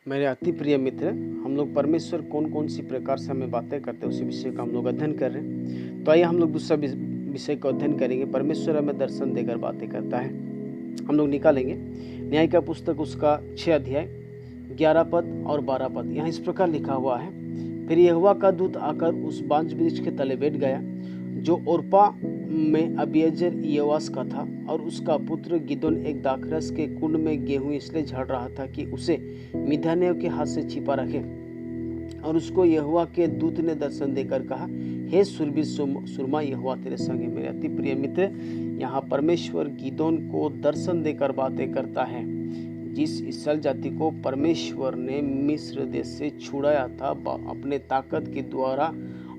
मेरे अति प्रिय मित्र, हम लोग परमेश्वर कौन कौन सी प्रकार से हमें बातें करते हैं उसी विषय का हम लोग अध्ययन कर रहे हैं। तो आइए हम लोग दूसरा विषय को अध्ययन करेंगे। परमेश्वर हमें दर्शन देकर बातें करता है। हम लोग निकालेंगे न्याय का पुस्तक उसका 6 अध्याय 11 पद और 12 पद। यहाँ इस प्रकार लिखा हुआ है, फिर यहोवा का दूत आकर उस बांज वृक्ष के तले बैठ गया जो ओर्पा में अबीएजेर योआस का था, और उसका पुत्र गिदोन एक दाखरस के कुंड में गेहूं इसलिए झाड़ रहा था कि उसे मिद्यानियों के हाथ से छिपा रखे। और उसको यहोवा के दूत ने दर्शन देकर कहा, हे शूरवीर सुरमा, यहोवा तेरे संग है। मेरे अति प्रिय मित्र, यहाँ परमेश्वर गिदोन को दर्शन देकर बातें करता है। जिस इस्राएल जाति को परमेश्वर ने मिस्र देश से छुड़ाया था अपने ताकत के द्वारा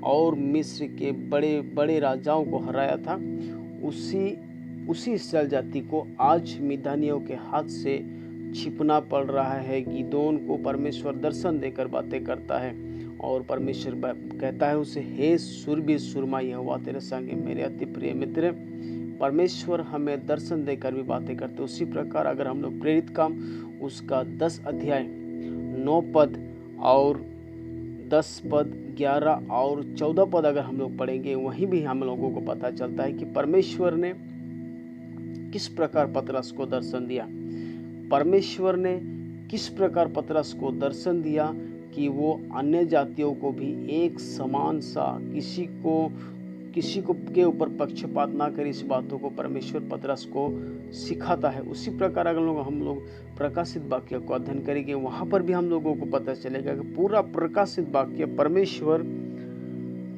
और मिस्र के बड़े बड़े राजाओं को हराया था, उसी इस्राएल जाति को आज मिद्यानियों के हाथ से छिपना पड़ रहा है। गिदोन को परमेश्वर दर्शन देकर बातें करता है और परमेश्वर कहता है उसे, हे शूरवीर सुरमा, यहोवा तेरे संग है। मेरे अति प्रिय मित्र, परमेश्वर हमें दर्शन देकर भी बातें करते। उसी प्रकार अगर हम लोग प्रेरित काम उसका 10 अध्याय 9 पद और 10 पद 11 और 14 पद अगर हम लोग पढ़ेंगे, वहीं भी हम लोगों को पता चलता है कि परमेश्वर ने किस प्रकार पतरस को दर्शन दिया। परमेश्वर ने किस प्रकार पतरस को दर्शन दिया कि वो अन्य जातियों को भी एक समान सा, किसी को के ऊपर पक्षपात ना करे, इस बातों को परमेश्वर पतरस को सिखाता है। उसी प्रकार अगर हम लोग प्रकाशित वाक्य को अध्ययन करेंगे, वहाँ पर भी हम लोगों को पता चलेगा कि पूरा प्रकाशित वाक्य परमेश्वर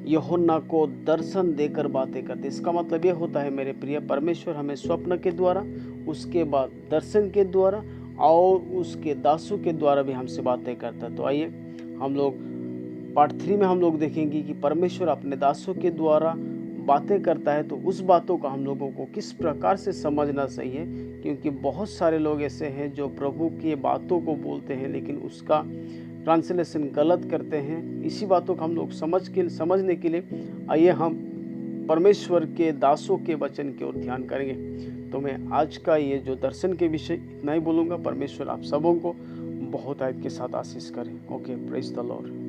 यूहन्ना को दर्शन देकर बातें करते। इसका मतलब ये होता है मेरे प्रिय, परमेश्वर हमें स्वप्न के द्वारा, उसके बाद दर्शन के द्वारा और उसके दासों के द्वारा भी हमसे बातें करता है। तो आइए हम लोग पार्ट 3 में हम लोग देखेंगे कि परमेश्वर अपने दासों के द्वारा बातें करता है, तो उस बातों का हम लोगों को किस प्रकार से समझना चाहिए। क्योंकि बहुत सारे लोग ऐसे हैं जो प्रभु की बातों को बोलते हैं लेकिन उसका ट्रांसलेशन गलत करते हैं। इसी बातों को हम लोग समझने के लिए आइए हम परमेश्वर के दासों के वचन की ओर ध्यान करेंगे। तो मैं आज का ये जो दर्शन के विषय इतना ही बोलूँगा। परमेश्वर आप सबों को बहुत आयत के साथ आशीष करें। Okay, praise the Lord.